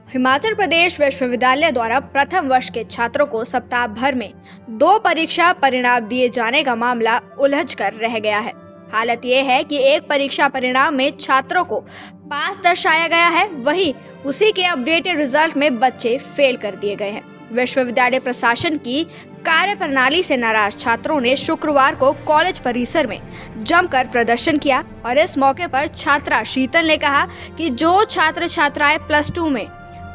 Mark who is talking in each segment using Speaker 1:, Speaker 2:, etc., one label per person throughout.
Speaker 1: हिमाचल प्रदेश विश्वविद्यालय द्वारा प्रथम वर्ष के छात्रों को सप्ताह भर में 2 परीक्षा परिणाम दिए जाने का मामला उलझ कर रह गया है। हालत ये है कि एक परीक्षा परिणाम में छात्रों को पास दर्शाया गया है, वहीं उसी के अपडेटेड रिजल्ट में बच्चे फेल कर दिए गए हैं। विश्वविद्यालय प्रशासन की कार्यप्रणाली से नाराज छात्रों ने शुक्रवार को कॉलेज परिसर में जमकर प्रदर्शन किया और इस मौके पर छात्रा शीतल ने कहा कि जो छात्र छात्राएं प्लस 2 में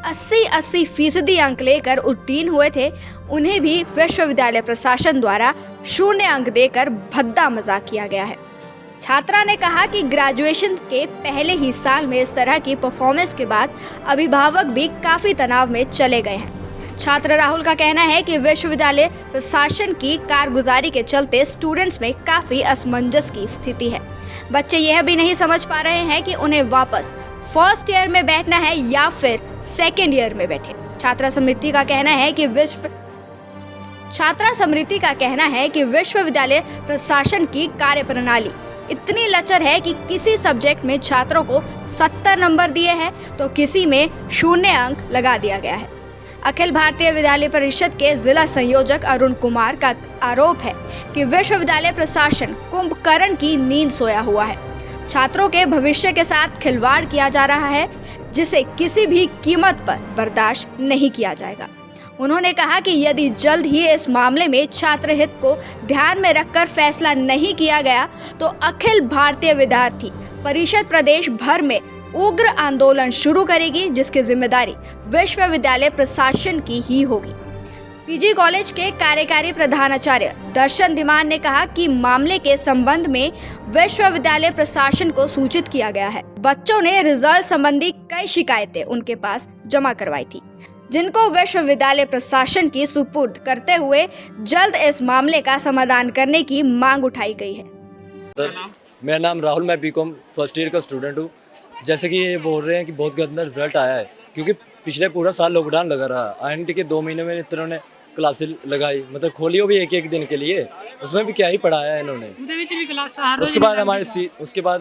Speaker 1: 80% अंक लेकर उत्तीर्ण हुए थे, उन्हें भी विश्वविद्यालय प्रशासन द्वारा 0 अंक देकर भद्दा मजाक किया गया है। छात्रा ने कहा कि ग्रेजुएशन के पहले ही साल में इस तरह की परफॉर्मेंस के बाद अभिभावक भी काफी तनाव में चले गए हैं। छात्र राहुल का कहना है कि विश्वविद्यालय प्रशासन की कारगुजारी के चलते स्टूडेंट्स में काफी असमंजस की स्थिति है। बच्चे यह भी नहीं समझ पा रहे हैं कि उन्हें वापस फर्स्ट ईयर में बैठना है या फिर सेकेंड ईयर में बैठे। छात्रा समिति का कहना है कि विश्वविद्यालय प्रशासन की कार्यप्रणाली इतनी लचर है कि किसी सब्जेक्ट में छात्रों को 70 नंबर दिए हैं तो किसी में 0 अंक लगा दिया गया है। अखिल भारतीय विद्यालय परिषद के जिला संयोजक अरुण कुमार का आरोप है कि विश्वविद्यालय प्रशासन कुंभकर्ण की नींद सोया हुआ है। छात्रों के भविष्य के साथ खिलवाड़ किया जा रहा है, जिसे किसी भी कीमत पर बर्दाश्त नहीं किया जाएगा। उन्होंने कहा कि यदि जल्द ही इस मामले में छात्र हित को ध्यान में रखकर फैसला नहीं किया गया तो अखिल भारतीय विद्यार्थी परिषद प्रदेश भर में उग्र आंदोलन शुरू करेगी, जिसकी जिम्मेदारी विश्वविद्यालय प्रशासन की ही होगी। पीजी कॉलेज के कार्यकारी प्रधानाचार्य दर्शन धीमान ने कहा कि मामले के संबंध में विश्वविद्यालय प्रशासन को सूचित किया गया है। बच्चों ने रिजल्ट संबंधी कई शिकायतें उनके पास जमा करवाई थी, जिनको विश्वविद्यालय प्रशासन की सुपुर्द करते हुए जल्द इस मामले का समाधान करने की मांग उठाई गई है।
Speaker 2: मेरा नाम राहुल, मैं बीकॉम फर्स्ट ईयर का स्टूडेंट हूँ। जैसे कि ये बोल रहे हैं कि बहुत गंदा रिजल्ट आया है, क्योंकि पिछले पूरा साल लॉकडाउन लगा रहा। INT के 2 महीने में इन्होंने क्लासेस लगाई, मतलब खोली वो भी एक दिन के लिए। उसमें भी क्या ही पढ़ाया है इन्होंने। उसके बाद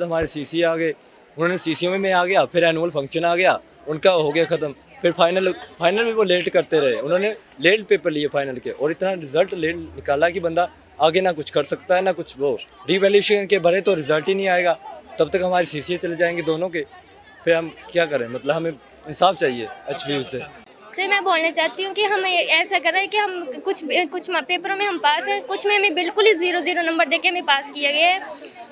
Speaker 2: हमारे CC आ गए, उन्होंने CCO में आ गया, फिर एनुअल फंक्शन आ गया, उनका हो गया ख़त्म। फिर फाइनल भी वो लेट करते रहे, उन्होंने लेट पेपर लिए फाइनल के, और इतना रिजल्ट लेट निकाला कि बंदा आगे ना कुछ कर सकता है ना कुछ। वो डिवैल्यूएशन के भरे तो रिजल्ट ही नहीं आएगा, तब तक हमारे CCA चले जाएंगे दोनों के। फिर हम क्या करें, मतलब हमें इंसाफ चाहिए HPU से।
Speaker 3: सर, मैं बोलना चाहती हूँ कि हम ऐसा कर रहे हैं कि हम कुछ पेपरों में हम पास हैं, कुछ में हमें बिल्कुल ही 0 नंबर देके हमें पास किया गया है।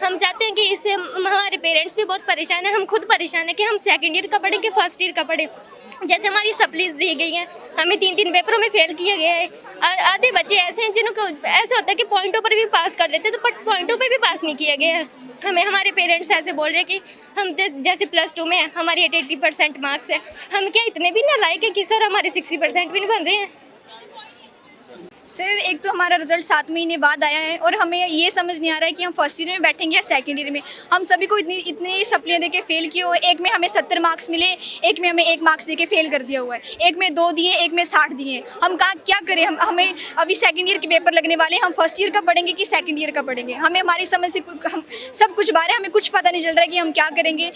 Speaker 3: हम चाहते हैं कि इससे हमारे पेरेंट्स भी बहुत परेशान हैं, हम खुद परेशान हैं कि हम सेकंड ईयर का पढ़ें कि फर्स्ट ईयर का पढ़ें। जैसे हमारी सप्लीज दी गई हैं, हमें 3 पेपरों में फेल किया गया है। आधे बच्चे ऐसे हैं जिनको ऐसे होता है कि पॉइंटों पर भी पास कर देते, तो पॉइंटों पर भी पास नहीं किया गया है। हमें हमारे पेरेंट्स ऐसे बोल रहे हैं कि हम जैसे प्लस 2 में हमारी 80% मार्क्स है, हम क्या इतने भी नालायक हैं कि सर हमारे 60% भी नहीं बन रहे हैं।
Speaker 4: सर, एक तो हमारा रिजल्ट 7 महीने बाद आया है और हमें ये समझ नहीं आ रहा है कि हम फर्स्ट ईयर में बैठेंगे या सेकंड ईयर में। हम सभी को इतनी सप्लियाँ देके फेल किए हुए, एक में हमें 70 मार्क्स मिले, एक में हमें 1 मार्क्स देके फेल कर दिया हुआ है, एक में 2 दिए, एक में 60 दिए। हम क्या करें? हमें अभी सेकंड ईयर के पेपर लगने वाले हैं, हम फर्स्ट ईयर का पढ़ेंगे कि सेकंड ईयर का पढ़ेंगे? हमें हमारी समझ से हम सब कुछ बारे हमें कुछ पता नहीं चल रहा है कि हम क्या करेंगे।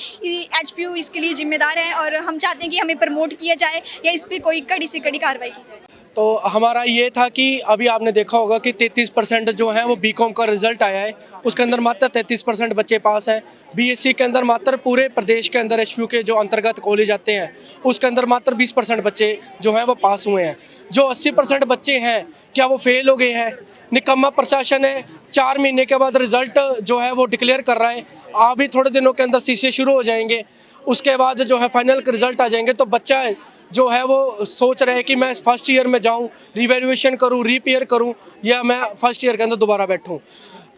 Speaker 4: HPU इसके लिए जिम्मेदार है और हम चाहते हैं कि हमें प्रमोट किया जाए या इस पर कोई कड़ी से कड़ी कार्रवाई की जाए।
Speaker 5: तो हमारा ये था कि अभी आपने देखा होगा कि 33% जो है वो BCom का रिज़ल्ट आया है, उसके अंदर मात्र 33% बच्चे पास हैं। BSc के अंदर मात्र पूरे प्रदेश के अंदर HPU के जो अंतर्गत कॉलेज आते हैं उसके अंदर मात्र 20% बच्चे जो हैं वो पास हुए हैं। जो 80% बच्चे हैं, क्या वो फेल हो गए हैं? निकम्मा प्रशासन है। 4 महीने के बाद रिज़ल्ट जो है वो डिक्लेयर कर रहा है। अभी थोड़े दिनों के अंदर CCA शुरू हो जाएंगे, उसके बाद जो है फाइनल के रिज़ल्ट आ जाएंगे। तो बच्चा जो है वो सोच रहे हैं कि मैं फर्स्ट ईयर में जाऊं, रिवैल्यूएशन करूं, रीपेयर करूं, या मैं फर्स्ट ईयर के अंदर दोबारा बैठूं।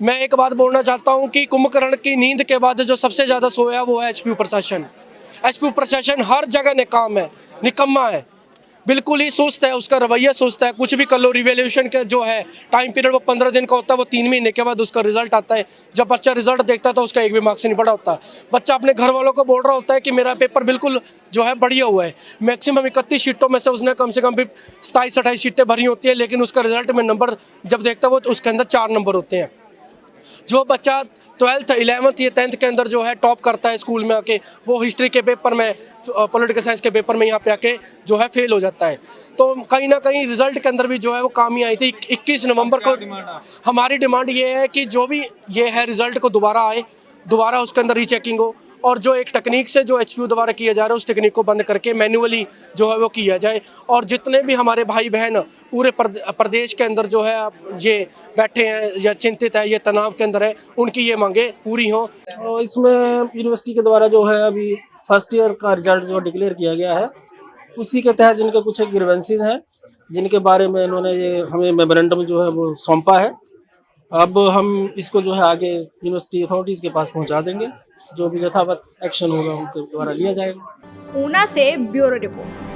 Speaker 5: मैं एक बात बोलना चाहता हूं कि कुंभकर्ण की नींद के बाद जो सबसे ज़्यादा सोया वो है HPU प्रशासन। HPU प्रशासन हर जगह नाकाम है, निकम्मा है, बिल्कुल ही सुस्त है, उसका रवैया सुस्त है। कुछ भी कर लो, रिवैल्यूएशन के जो है टाइम पीरियड वो 15 दिन का होता है, वो 3 महीने के बाद उसका रिजल्ट आता है। जब बच्चा रिजल्ट देखता है तो उसका एक भी मार्क्स नहीं पड़ा होता। बच्चा अपने घर वालों को बोल रहा होता है कि मेरा पेपर बिल्कुल जो है बढ़िया हुआ है। मैक्सिमम 31 सीटों में से उसने कम से कम भी 27-28 सीटें भरी होती है, लेकिन उसका रिजल्ट में नंबर जब देखता है वो तो उसके अंदर 4 नंबर होते हैं। जो बच्चा 12th 11th या 10th के अंदर जो है टॉप करता है स्कूल में आके, वो हिस्ट्री के पेपर में, पॉलिटिकल साइंस के पेपर में यहाँ पे आके जो है फेल हो जाता है। तो कहीं ना कहीं रिजल्ट के अंदर भी जो है वो खामी आई थी। 21 नवंबर को हमारी डिमांड ये है कि जो भी ये है रिजल्ट को दोबारा आए, दोबारा उसके अंदर रीचेकिंग हो, और जो एक टेक्निक से जो HPU द्वारा किया जा रहा है उस टेक्निक को बंद करके मैन्युअली जो है वो किया जाए। और जितने भी हमारे भाई बहन पूरे प्रदेश के अंदर जो है ये बैठे हैं या चिंतित है, ये तनाव के अंदर है, उनकी ये मांगे पूरी हों।
Speaker 6: और इसमें यूनिवर्सिटी के द्वारा जो है अभी फर्स्ट ईयर का रिजल्ट जो डिक्लेयर किया गया है, उसी के तहत इनके कुछ ग्रीवेंसेस हैं जिनके बारे में इन्होंने ये हमें मेमोरेंडम जो है वो सौंपा है। अब हम इसको जो है आगे यूनिवर्सिटी अथॉरिटीज़ के पास पहुंचा देंगे, जो भी यथावत एक्शन होगा उनके द्वारा लिया जाएगा।
Speaker 1: ऊना से ब्यूरो रिपोर्ट।